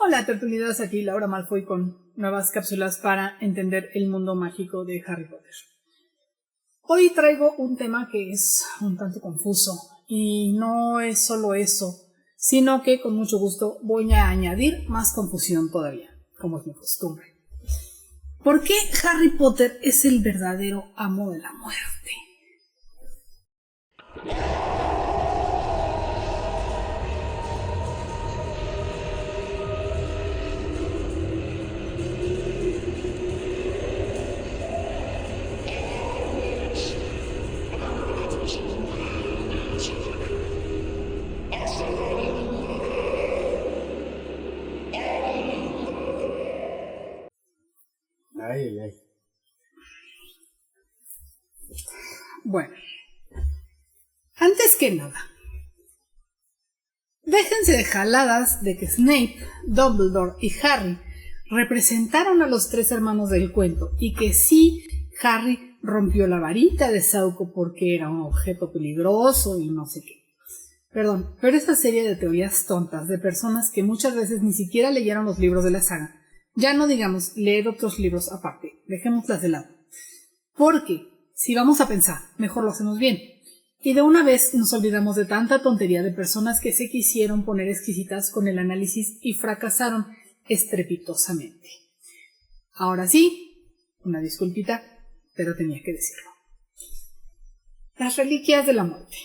Hola tertulidas, aquí Laura Malfoy con nuevas cápsulas para entender el mundo mágico de Harry Potter. Hoy traigo un tema que es un tanto confuso y no es solo eso, sino que con mucho gusto voy a añadir más confusión todavía, como es mi costumbre. ¿Por qué Harry Potter es el verdadero amo de la muerte? Bueno, antes que nada, déjense de jaladas de que Snape, Dumbledore y Harry representaron a los tres hermanos del cuento y que sí, Harry rompió la varita de Sauco porque era un objeto peligroso y no sé qué. Perdón, pero esta serie de teorías tontas de personas que muchas veces ni siquiera leyeron los libros de la saga, ya no digamos leer otros libros aparte, dejémoslas de lado. Porque, si vamos a pensar, mejor lo hacemos bien. Y de una vez nos olvidamos de tanta tontería de personas que se quisieron poner exquisitas con el análisis y fracasaron estrepitosamente. Ahora sí, una disculpita, pero tenía que decirlo. Las reliquias de la muerte.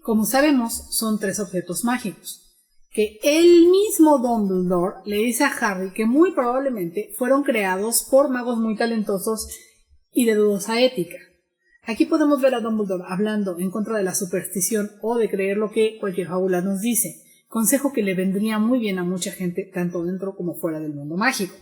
Como sabemos, son 3 objetos mágicos, que el mismo Dumbledore le dice a Harry que muy probablemente fueron creados por magos muy talentosos y de dudosa ética. Aquí podemos ver a Dumbledore hablando en contra de la superstición o de creer lo que cualquier fábula nos dice, consejo que le vendría muy bien a mucha gente tanto dentro como fuera del mundo mágico.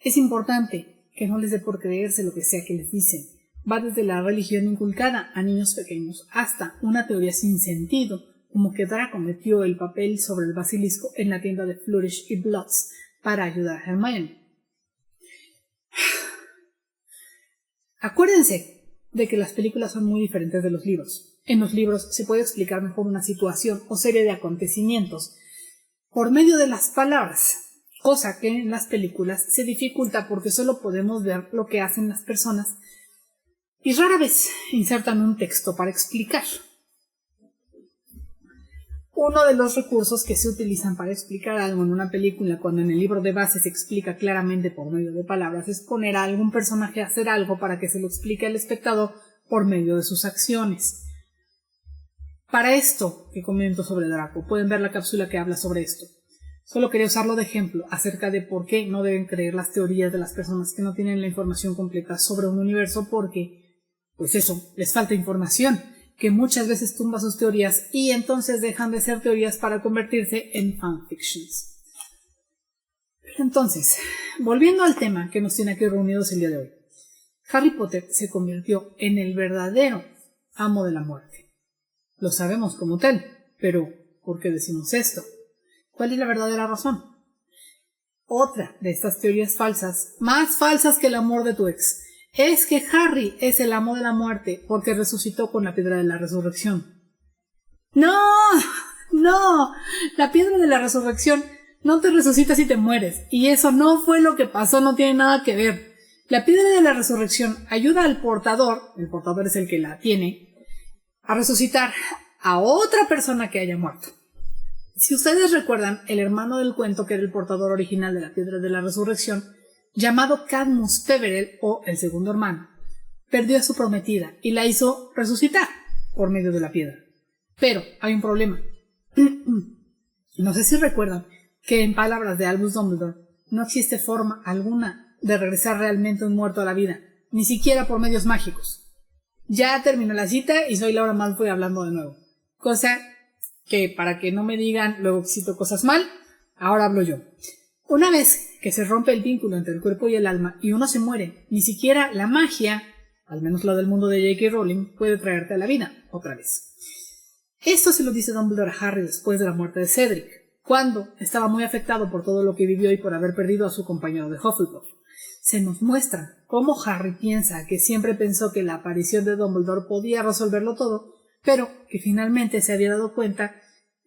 Es importante que no les dé por creerse lo que sea que les dicen. Va desde la religión inculcada a niños pequeños hasta una teoría sin sentido, como que Draco metió el papel sobre el basilisco en la tienda de Flourish y Bloods para ayudar a Hermione. Acuérdense de que las películas son muy diferentes de los libros. En los libros se puede explicar mejor una situación o serie de acontecimientos por medio de las palabras, cosa que en las películas se dificulta porque solo podemos ver lo que hacen las personas y rara vez insertan un texto para explicar. Uno de los recursos que se utilizan para explicar algo en una película cuando en el libro de base se explica claramente por medio de palabras es poner a algún personaje a hacer algo para que se lo explique al espectador por medio de sus acciones. Para esto que comento sobre Draco, pueden ver la cápsula que habla sobre esto. Solo quería usarlo de ejemplo acerca de por qué no deben creer las teorías de las personas que no tienen la información completa sobre un universo porque, pues eso, les falta información, que muchas veces tumba sus teorías y entonces dejan de ser teorías para convertirse en fanfictions. Entonces, volviendo al tema que nos tiene aquí reunidos el día de hoy, Harry Potter se convirtió en el verdadero amo de la muerte. Lo sabemos como tal, pero ¿por qué decimos esto? ¿Cuál es la verdadera razón? Otra de estas teorías falsas, más falsas que el amor de tu ex, es que Harry es el amo de la muerte porque resucitó con la piedra de la resurrección. ¡No! La piedra de la resurrección no te resucita si te mueres, y eso no fue lo que pasó, no tiene nada que ver. La piedra de la resurrección ayuda al portador, el portador es el que la tiene, a resucitar a otra persona que haya muerto. Si ustedes recuerdan, el hermano del cuento que era el portador original de la piedra de la resurrección, llamado Cadmus Peverell, o el segundo hermano, perdió a su prometida y la hizo resucitar por medio de la piedra. Pero hay un problema. No sé si recuerdan que en palabras de Albus Dumbledore no existe forma alguna de regresar realmente un muerto a la vida, ni siquiera por medios mágicos. Ya terminó la cita y soy Laura Malfoy hablando de nuevo. Cosa que, para que no me digan luego que cito cosas mal, ahora hablo yo. Una vez que se rompe el vínculo entre el cuerpo y el alma y uno se muere, ni siquiera la magia, al menos la del mundo de J.K. Rowling, puede traerte a la vida otra vez. Esto se lo dice Dumbledore a Harry después de la muerte de Cedric, cuando estaba muy afectado por todo lo que vivió y por haber perdido a su compañero de Hufflepuff. Se nos muestra cómo Harry piensa que siempre pensó que la aparición de Dumbledore podía resolverlo todo, pero que finalmente se había dado cuenta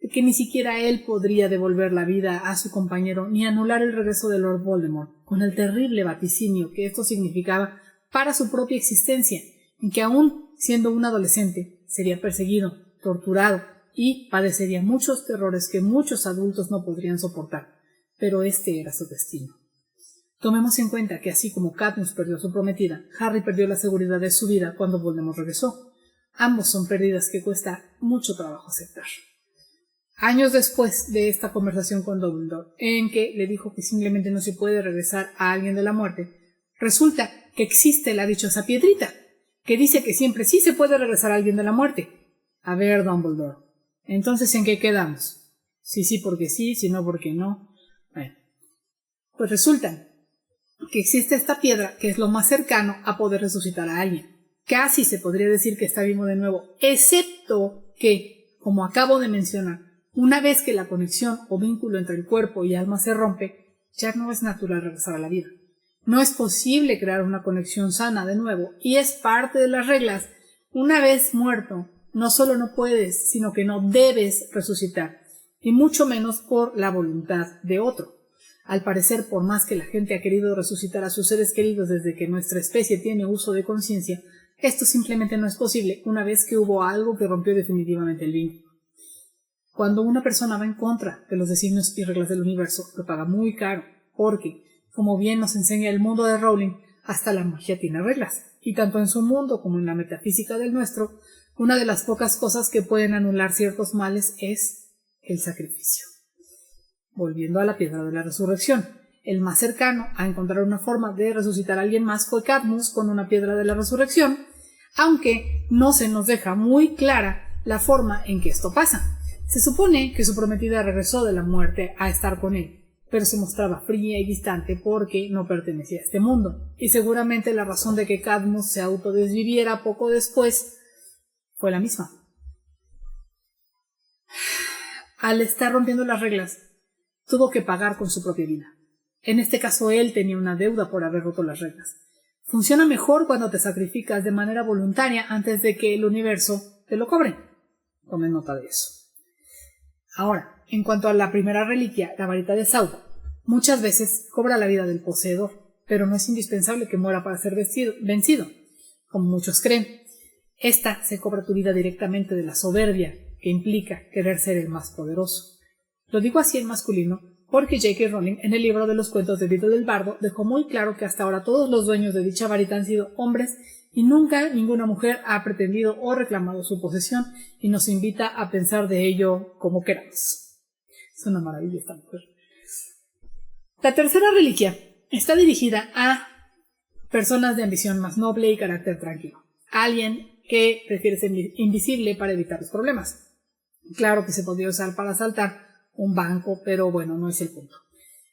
de que ni siquiera él podría devolver la vida a su compañero ni anular el regreso de Lord Voldemort, con el terrible vaticinio que esto significaba para su propia existencia, en que aún siendo un adolescente sería perseguido, torturado y padecería muchos terrores que muchos adultos no podrían soportar, pero este era su destino. Tomemos en cuenta que así como Cadmus perdió a su prometida, Harry perdió la seguridad de su vida cuando Voldemort regresó. Ambos son pérdidas que cuesta mucho trabajo aceptar. Años después de esta conversación con Dumbledore, en que le dijo que simplemente no se puede regresar a alguien de la muerte, resulta que existe la dichosa piedrita, que dice que siempre sí se puede regresar a alguien de la muerte. A ver, Dumbledore, entonces ¿en qué quedamos? Sí porque sí, si no porque no. Bueno, pues resulta que existe esta piedra que es lo más cercano a poder resucitar a alguien. Casi se podría decir que está vivo de nuevo, excepto que, como acabo de mencionar, una vez que la conexión o vínculo entre el cuerpo y alma se rompe, ya no es natural regresar a la vida. No es posible crear una conexión sana de nuevo, y es parte de las reglas. Una vez muerto, no solo no puedes, sino que no debes resucitar, y mucho menos por la voluntad de otro. Al parecer, por más que la gente ha querido resucitar a sus seres queridos desde que nuestra especie tiene uso de conciencia, esto simplemente no es posible una vez que hubo algo que rompió definitivamente el vínculo. Cuando una persona va en contra de los designios y reglas del universo, lo paga muy caro, porque, como bien nos enseña el mundo de Rowling, hasta la magia tiene reglas, y tanto en su mundo como en la metafísica del nuestro, una de las pocas cosas que pueden anular ciertos males es el sacrificio. Volviendo a la piedra de la resurrección, el más cercano a encontrar una forma de resucitar a alguien más fue Cadmus con una piedra de la resurrección, aunque no se nos deja muy clara la forma en que esto pasa. Se supone que su prometida regresó de la muerte a estar con él, pero se mostraba fría y distante porque no pertenecía a este mundo, y seguramente la razón de que Cadmus se autodesviviera poco después fue la misma. Al estar rompiendo las reglas, tuvo que pagar con su propia vida. En este caso él tenía una deuda por haber roto las reglas. Funciona mejor cuando te sacrificas de manera voluntaria antes de que el universo te lo cobre. Tomen nota de eso. Ahora, en cuanto a la primera reliquia, la varita de Sauco, muchas veces cobra la vida del poseedor, pero no es indispensable que muera para ser vencido, como muchos creen. Esta se cobra tu vida directamente de la soberbia que implica querer ser el más poderoso. Lo digo así en masculino porque J.K. Rowling en el libro de los cuentos de Vito del Bardo dejó muy claro que hasta ahora todos los dueños de dicha varita han sido hombres y nunca ninguna mujer ha pretendido o reclamado su posesión, y nos invita a pensar de ello como queramos. Es una maravilla esta mujer. La tercera reliquia está dirigida a personas de ambición más noble y carácter tranquilo. Alguien que prefiere ser invisible para evitar los problemas. Claro que se podría usar para asaltar un banco, pero bueno, no es el punto.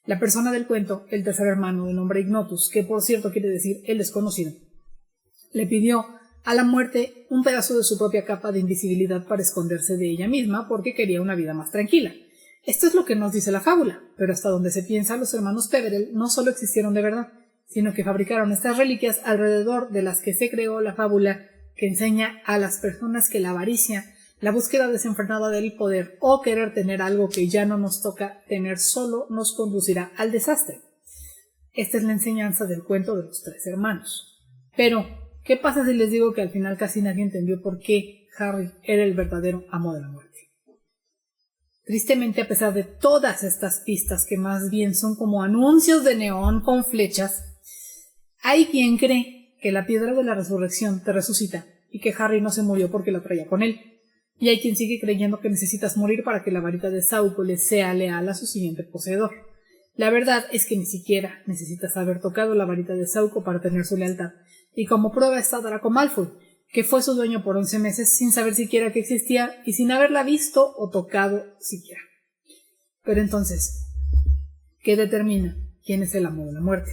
La persona del cuento, el tercer hermano de nombre Ignotus, que por cierto quiere decir el desconocido, le pidió a la muerte un pedazo de su propia capa de invisibilidad para esconderse de ella misma porque quería una vida más tranquila. Esto es lo que nos dice la fábula, pero hasta donde se piensa, los hermanos Peverell no solo existieron de verdad, sino que fabricaron estas reliquias alrededor de las que se creó la fábula que enseña a las personas que la avaricia, la búsqueda desenfrenada del poder o querer tener algo que ya no nos toca tener solo nos conducirá al desastre. Esta es la enseñanza del cuento de los tres hermanos. Pero, ¿qué pasa si les digo que al final casi nadie entendió por qué Harry era el verdadero amo de la muerte? Tristemente, a pesar de todas estas pistas que más bien son como anuncios de neón con flechas, hay quien cree que la piedra de la resurrección te resucita y que Harry no se murió porque la traía con él. Y hay quien sigue creyendo que necesitas morir para que la varita de Sauco le sea leal a su siguiente poseedor. La verdad es que ni siquiera necesitas haber tocado la varita de Sauco para tener su lealtad. Y como prueba está Draco Malfoy, que fue su dueño por 11 meses sin saber siquiera que existía y sin haberla visto o tocado siquiera. Pero entonces, ¿qué determina quién es el amo de la muerte?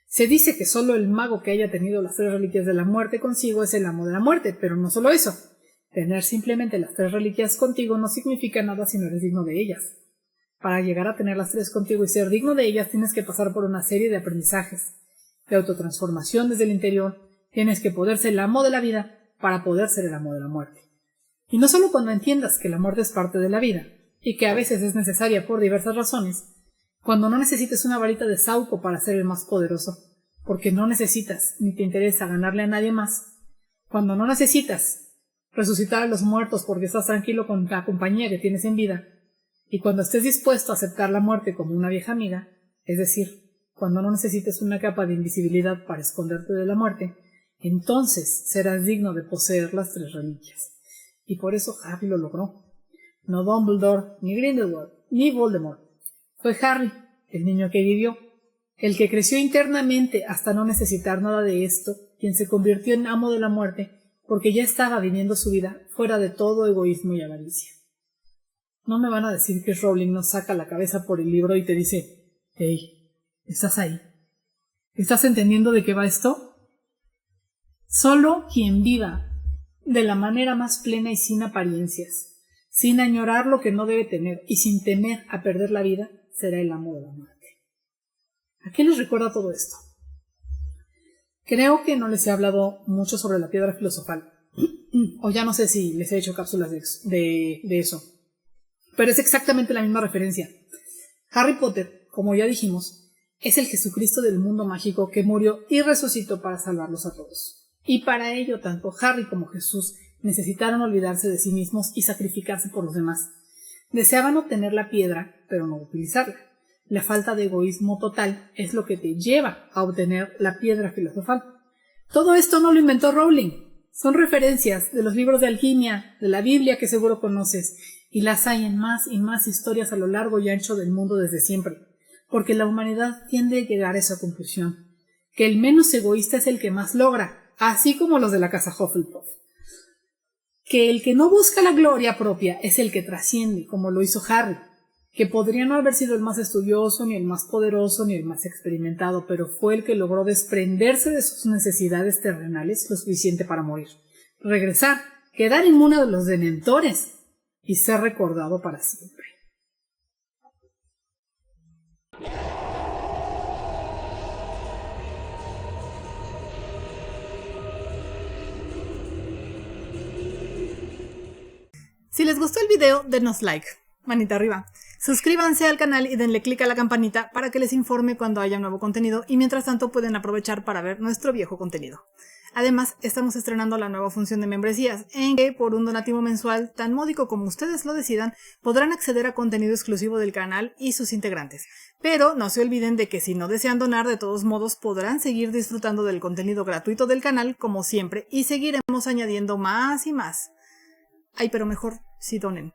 Se dice que solo el mago que haya tenido las 3 reliquias de la muerte consigo es el amo de la muerte, pero no solo eso. Tener simplemente las 3 reliquias contigo no significa nada si no eres digno de ellas. Para llegar a tener las 3 contigo y ser digno de ellas tienes que pasar por una serie de aprendizajes, de autotransformación desde el interior. Tienes que poder ser el amo de la vida para poder ser el amo de la muerte. Y no solo cuando entiendas que la muerte es parte de la vida, y que a veces es necesaria por diversas razones, cuando no necesites una varita de Sauco para ser el más poderoso, porque no necesitas ni te interesa ganarle a nadie más, cuando no necesitas resucitar a los muertos porque estás tranquilo con la compañía que tienes en vida, y cuando estés dispuesto a aceptar la muerte como una vieja amiga, es decir, cuando no necesites una capa de invisibilidad para esconderte de la muerte, entonces serás digno de poseer las 3 reliquias. Y por eso Harry lo logró. No Dumbledore, ni Grindelwald, ni Voldemort. Fue Harry, el niño que vivió, el que creció internamente hasta no necesitar nada de esto, quien se convirtió en amo de la muerte, porque ya estaba viviendo su vida fuera de todo egoísmo y avaricia. No me van a decir que Rowling nos saca la cabeza por el libro y te dice, hey, ¿estás ahí? ¿Estás entendiendo de qué va esto? Solo quien viva de la manera más plena y sin apariencias, sin añorar lo que no debe tener y sin temer a perder la vida, será el amo de la muerte. ¿A qué les recuerda todo esto? Creo que no les he hablado mucho sobre la piedra filosofal, o ya no sé si les he hecho cápsulas de eso, pero es exactamente la misma referencia. Harry Potter, como ya dijimos, es el Jesucristo del mundo mágico que murió y resucitó para salvarlos a todos. Y para ello, tanto Harry como Jesús necesitaron olvidarse de sí mismos y sacrificarse por los demás. Deseaban obtener la piedra, pero no utilizarla. La falta de egoísmo total es lo que te lleva a obtener la piedra filosofal. Todo esto no lo inventó Rowling. Son referencias de los libros de alquimia, de la Biblia que seguro conoces, y las hay en más y más historias a lo largo y ancho del mundo desde siempre, porque la humanidad tiende a llegar a esa conclusión, que el menos egoísta es el que más logra, así como los de la casa Hufflepuff. Que el que no busca la gloria propia es el que trasciende, como lo hizo Harry, que podría no haber sido el más estudioso, ni el más poderoso, ni el más experimentado, pero fue el que logró desprenderse de sus necesidades terrenales lo suficiente para morir, regresar, quedar inmune de los dementores y ser recordado para siempre. Si les gustó el video, denos like, manita arriba. Suscríbanse al canal y denle click a la campanita para que les informe cuando haya nuevo contenido y mientras tanto pueden aprovechar para ver nuestro viejo contenido. Además, estamos estrenando la nueva función de membresías, en que por un donativo mensual tan módico como ustedes lo decidan, podrán acceder a contenido exclusivo del canal y sus integrantes. Pero no se olviden de que si no desean donar, de todos modos podrán seguir disfrutando del contenido gratuito del canal como siempre y seguiremos añadiendo más y más. Ay, pero mejor si donen.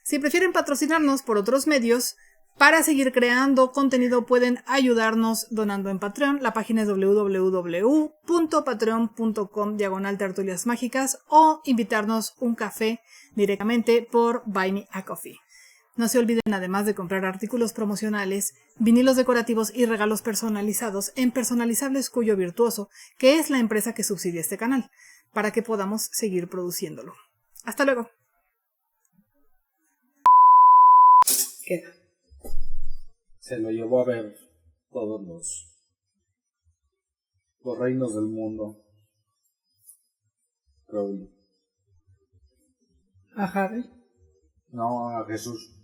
Si prefieren patrocinarnos por otros medios, para seguir creando contenido pueden ayudarnos donando en Patreon. La página es www.patreon.com/tertuliasmágicas o invitarnos un café directamente por Buy Me a Coffee. No se olviden además de comprar artículos promocionales, vinilos decorativos y regalos personalizados en Personalizables Cuyo Virtuoso, que es la empresa que subsidia este canal, para que podamos seguir produciéndolo. Hasta luego. Queda. Se lo llevó a ver todos los reinos del mundo. Rowling. ¿A Harry? No, a Jesús.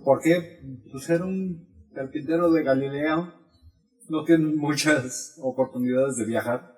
¿Por qué? Pues era un carpintero de Galilea. No tienen muchas oportunidades de viajar.